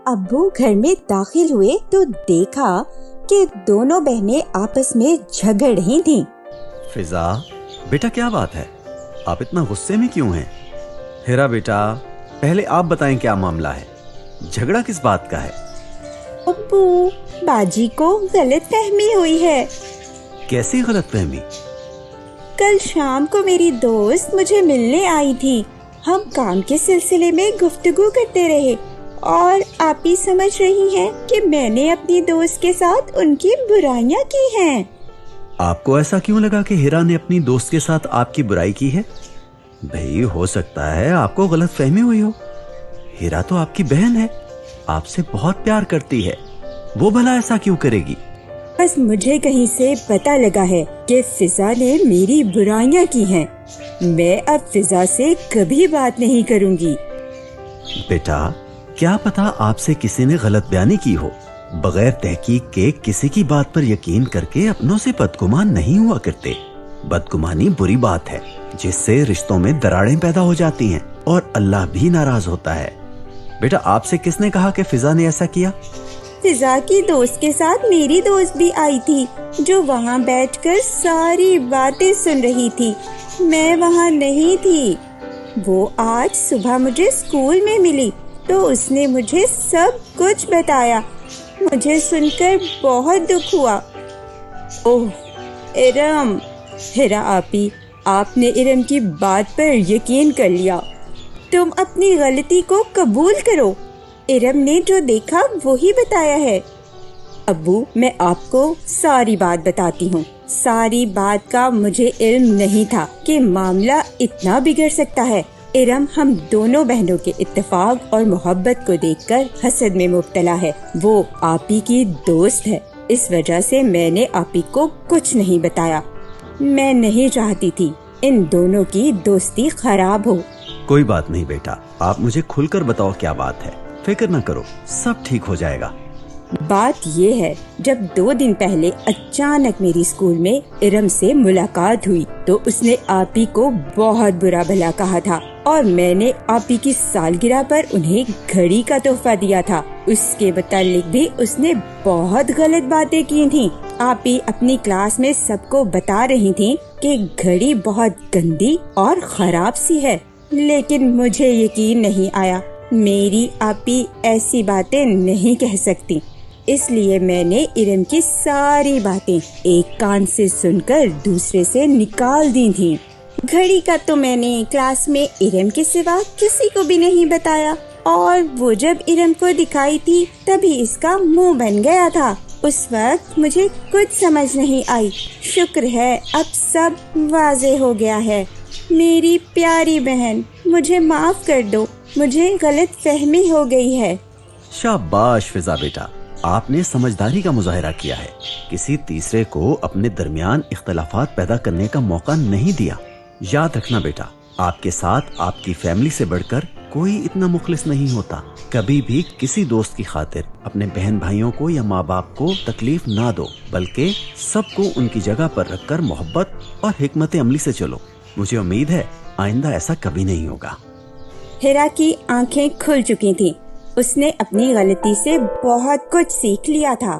अब्बू घर में दाखिल हुए तो देखा कि दोनों बहनें आपस में झगड़ रही थीं। फिजा, बेटा क्या बात है? आप इतना गुस्से में क्यों हैं? हिरा बेटा, पहले आप बताएं क्या मामला है, झगड़ा किस बात का है? अब्बू, बाजी को गलत फहमी हुई है। कैसी गलत फहमी? कल शाम को मेरी दोस्त मुझे मिलने आई थी। हम काम के सिलसिले में गुफ्तगू करते रहे और आप ही समझ रही हैं कि मैंने अपनी दोस्त के साथ उनकी बुराइयां की हैं। आपको ऐसा क्यों लगा कि हिरा ने अपनी दोस्त के साथ आपकी बुराई की है? भाई, हो सकता है आपको गलत फहमी हुई हो। हिरा तो आपकी बहन है, आपसे बहुत प्यार करती है, वो भला ऐसा क्यों करेगी? बस मुझे कहीं से पता लगा है कि फिजा ने मेरी बुराइयां की हैं। मैं अब फिजा से कभी बात नहीं करूंगी। बेटा, क्या पता आपसे किसी ने गलत बयानी की हो। बगैर तहकीक के किसी की बात पर यकीन करके अपनों से बदगुमान नहीं हुआ करते। बदगुमानी बुरी बात है, जिससे रिश्तों में दरारें पैदा हो जाती हैं और अल्लाह भी नाराज होता है। बेटा, आपसे किसने कहा कि फिजा ने ऐसा किया? फिजा की दोस्त के साथ मेरी दोस्त भी आई थी, जो वहाँ बैठकर सारी बातें सुन रही थी। मैं वहाँ नहीं थी। वो आज सुबह मुझे स्कूल में मिली तो उसने मुझे सब कुछ बताया। मुझे सुनकर बहुत दुख हुआ। ओह इरम, हिरा आपी, आपने इरम की बात पर यकीन कर लिया। तुम अपनी गलती को कबूल करो। इरम ने जो देखा वही बताया है। अब्बू, मैं आपको सारी बात बताती हूँ। सारी बात का मुझे इल्म नहीं था कि मामला इतना बिगड़ सकता है। इरम हम दोनों बहनों के इत्तेफाक और मोहब्बत को देखकर हसद में मुब्तला है। वो आपी की दोस्त है, इस वजह से मैंने आपी को कुछ नहीं बताया। मैं नहीं चाहती थी इन दोनों की दोस्ती खराब हो। कोई बात नहीं बेटा, आप मुझे खुलकर बताओ क्या बात है। फिक्र न करो, सब ठीक हो जाएगा। बात ये है, जब 2 दिन पहले अचानक मेरी स्कूल में इरम से मुलाकात हुई तो उसने आपी को बहुत बुरा भला कहा था और मैंने आपी की सालगिरह पर उन्हें घड़ी का तोहफा दिया था। उसके मुतालिक भी उसने बहुत गलत बातें की थी। आपी अपनी क्लास में सबको बता रही थी कि घड़ी बहुत गंदी और खराब सी है, लेकिन मुझे यकीन नहीं आया। मेरी आपी ऐसी बातें नहीं कह सकती, इसलिए मैंने इरम की सारी बातें एक कान से सुनकर दूसरे से निकाल दी थी। घड़ी का तो मैंने क्लास में इरम के सिवा किसी को भी नहीं बताया और वो जब इरम को दिखाई थी तभी इसका मुंह बन गया था। उस वक्त मुझे कुछ समझ नहीं आई। शुक्र है अब सब वाज़ेह हो गया है। मेरी प्यारी बहन, मुझे माफ कर दो, मुझे गलत फहमी हो गई है। शाबाश फिजा बेटा, आपने समझदारी का मुजाहिरा किया है। किसी तीसरे को अपने दरमियान इख्तलाफात पैदा करने का मौका नहीं दिया। याद रखना बेटा, आपके साथ आपकी फैमिली से बढ़कर कोई इतना मुखलिस नहीं होता। कभी भी किसी दोस्त की खातिर अपने बहन भाइयों को या माँ बाप को तकलीफ ना दो, बल्कि सबको उनकी जगह पर रखकर मोहब्बत और हिकमत अमली से चलो। मुझे उम्मीद है आइंदा ऐसा कभी नहीं होगा। हिरा की आंखें खुल चुकी थीं। उसने अपनी गलती से बहुत कुछ सीख लिया था।